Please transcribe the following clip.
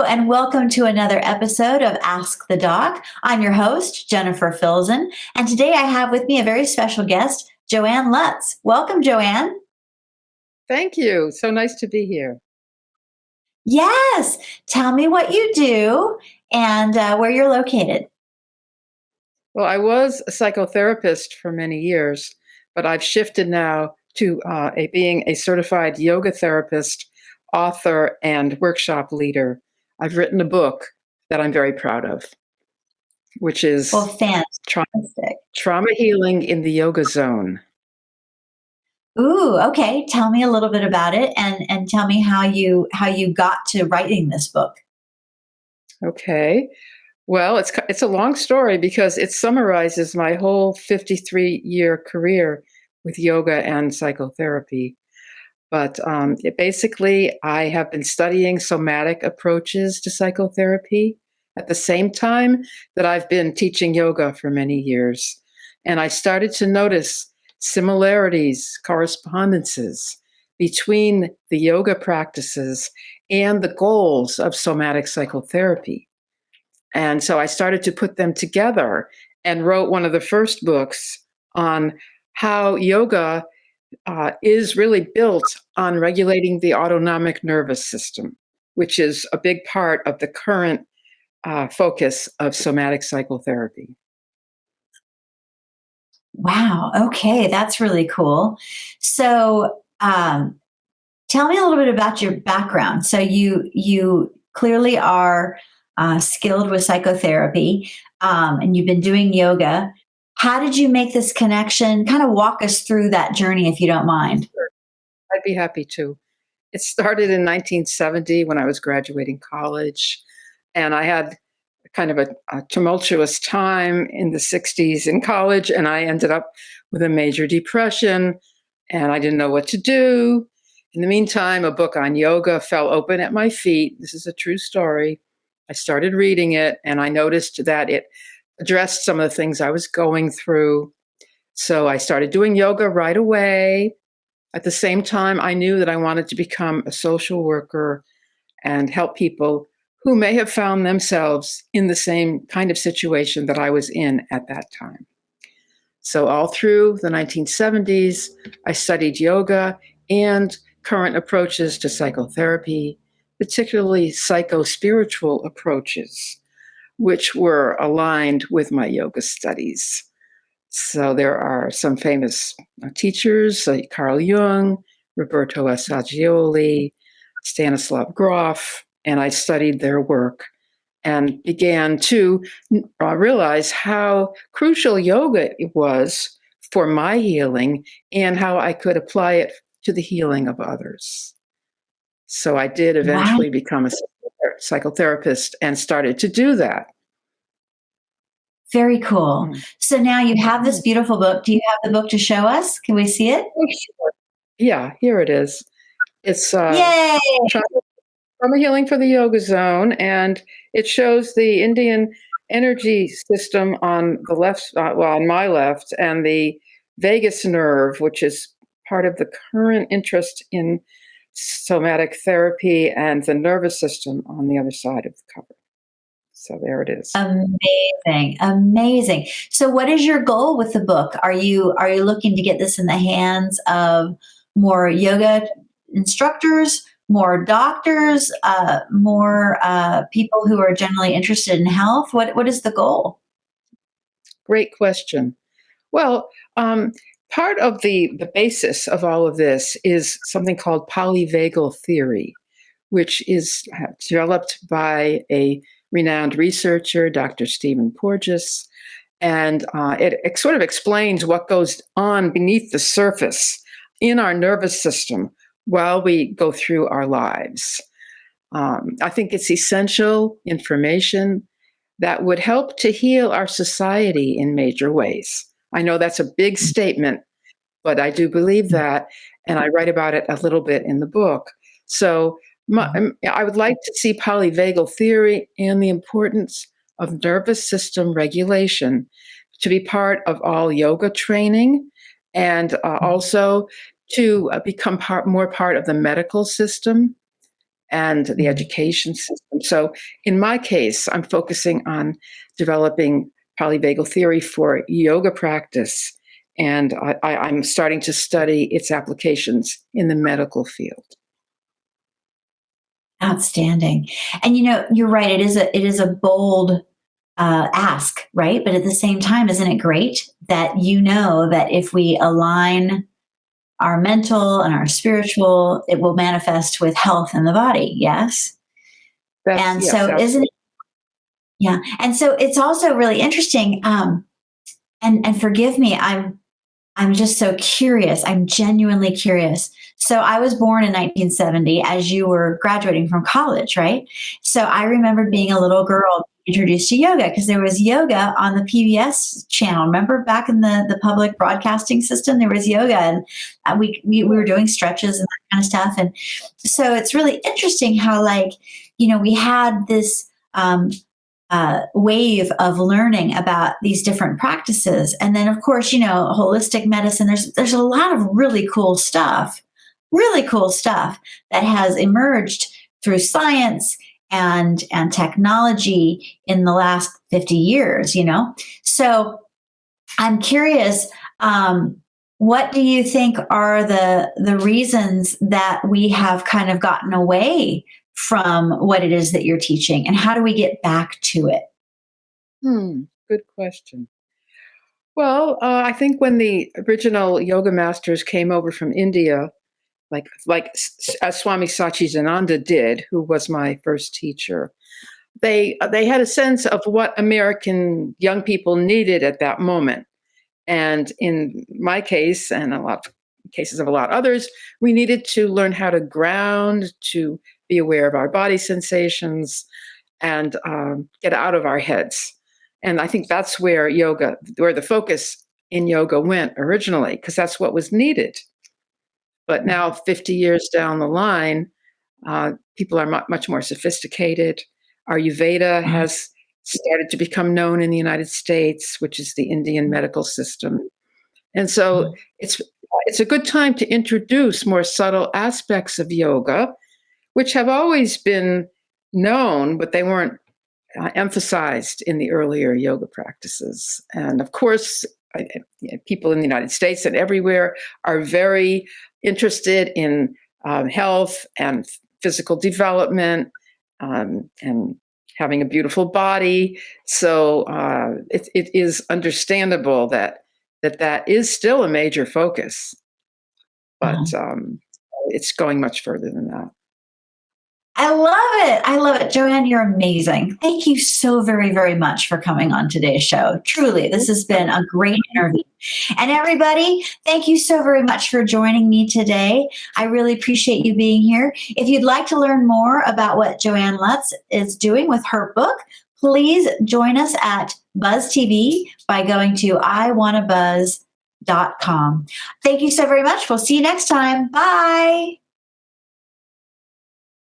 and welcome to another episode of Ask the Doc. I'm your host, Jennifer Filzen, and today I have with me a very special guest, Joann Lutz. Welcome, Joann. Thank you. So nice to be here. Yes, tell me what you do and where you're located. Well, I was a psychotherapist for many years, but I've shifted now to being a certified yoga therapist, author, and workshop leader. I've written a book that I'm very proud of, which is fantastic. Trauma Healing in the Yoga Zone. Ooh, okay. Tell me a little bit about it and tell me how you got to writing this book. Okay. Well, it's a long story because it summarizes my whole 53-year career with yoga and psychotherapy. But basically, I have been studying somatic approaches to psychotherapy at the same time that I've been teaching yoga for many years. And I started to notice similarities, correspondences between the yoga practices and the goals of somatic psychotherapy. And so I started to put them together and wrote one of the first books on how yoga is really built on regulating the autonomic nervous system, which is a big part of the current focus of somatic psychotherapy. Wow. Okay, that's really cool. So, tell me a little bit about your background. So, you clearly are skilled with psychotherapy, and you've been doing yoga. How did you make this connection? Kind of walk us through that journey, if you don't mind. Sure. I'd be happy to. It started in 1970 when I was graduating college, and I had kind of a tumultuous time in the 60s in college, and I ended up with a major depression, and I didn't know what to do. In the meantime, a book on yoga fell open at my feet. This is a true story. I started reading it, and I noticed that it addressed some of the things I was going through. So I started doing yoga right away. At the same time, I knew that I wanted to become a social worker and help people who may have found themselves in the same kind of situation that I was in at that time. So all through the 1970s, I studied yoga and current approaches to psychotherapy, particularly psycho-spiritual approaches, which were aligned with my yoga studies. So there are some famous teachers like Carl Jung, Roberto Assagioli, Stanislav Grof, and I studied their work and began to realize how crucial yoga was for my healing and how I could apply it to the healing of others. So I did eventually become a psychotherapist and started to do that. Very cool. So now you have this beautiful book. Do you have the book to show us? Can we see it? Oh, sure. Yeah, here it is. It's Yay! Trauma Healing for the Yoga Zone, and it shows the Indian energy system on the left, on my left, and the vagus nerve, which is part of the current interest in somatic therapy, and the nervous system on the other side of the cover. So there it is. Amazing, amazing. So, what is your goal with the book? Are you looking to get this in the hands of more yoga instructors, more doctors, more people who are generally interested in health? What is the goal? Great question. Well, part of the basis of all of this is something called polyvagal theory, which is developed by a renowned researcher, Dr. Stephen Porges, and it sort of explains what goes on beneath the surface in our nervous system while we go through our lives. I think it's essential information that would help to heal our society in major ways. I know that's a big statement, but I do believe that, and I write about it a little bit in the book. So I would like to see polyvagal theory and the importance of nervous system regulation to be part of all yoga training, and also to become more part of the medical system and the education system. So in my case, I'm focusing on developing polyvagal theory for yoga practice, and I'm starting to study its applications in the medical field. Outstanding. And you're right. It is a bold ask, right? But at the same time, isn't it great that that if we align our mental and our spiritual, it will manifest with health in the body? Yes. And Yes, so, isn't absolutely. it? Yeah. And so, it's also really interesting. And forgive me, I'm just so curious. I'm genuinely curious. So I was born in 1970 as you were graduating from college, right? So I remember being a little girl introduced to yoga because there was yoga on the PBS channel. Remember back in the public broadcasting system, there was yoga, and we were doing stretches and that kind of stuff. And so it's really interesting how, like, we had this wave of learning about these different practices. And then, of course, holistic medicine, there's a lot of really cool stuff that has emerged through science and technology in the last 50 years, So I'm curious, what do you think are the reasons that we have kind of gotten away from what it is that you're teaching, and how do we get back to it? Good question. Well, I think when the original yoga masters came over from India, as Swami Satchidananda did, who was my first teacher, they had a sense of what American young people needed at that moment. And in my case, and a lot of cases of a lot others, we needed to learn how to ground, to be aware of our body sensations, and get out of our heads. And I think that's where the focus in yoga went originally, because that's what was needed. But now, 50 years down the line, people are much more sophisticated. Ayurveda has started to become known in the United States, which is the Indian medical system. And so it's a good time to introduce more subtle aspects of yoga, which have always been known, but they weren't emphasized in the earlier yoga practices. And of course, people in the United States and everywhere are very interested in health and physical development, and having a beautiful body. So it is understandable that is still a major focus, but it's going much further than that. I love it. I love it. Joann, you're amazing. Thank you so very, very much for coming on today's show. Truly, this has been a great interview. And everybody, thank you so very much for joining me today. I really appreciate you being here. If you'd like to learn more about what Joann Lutz is doing with her book, please join us at Buzz TV by going to iwannabuzz.com. Thank you so very much. We'll see you next time. Bye.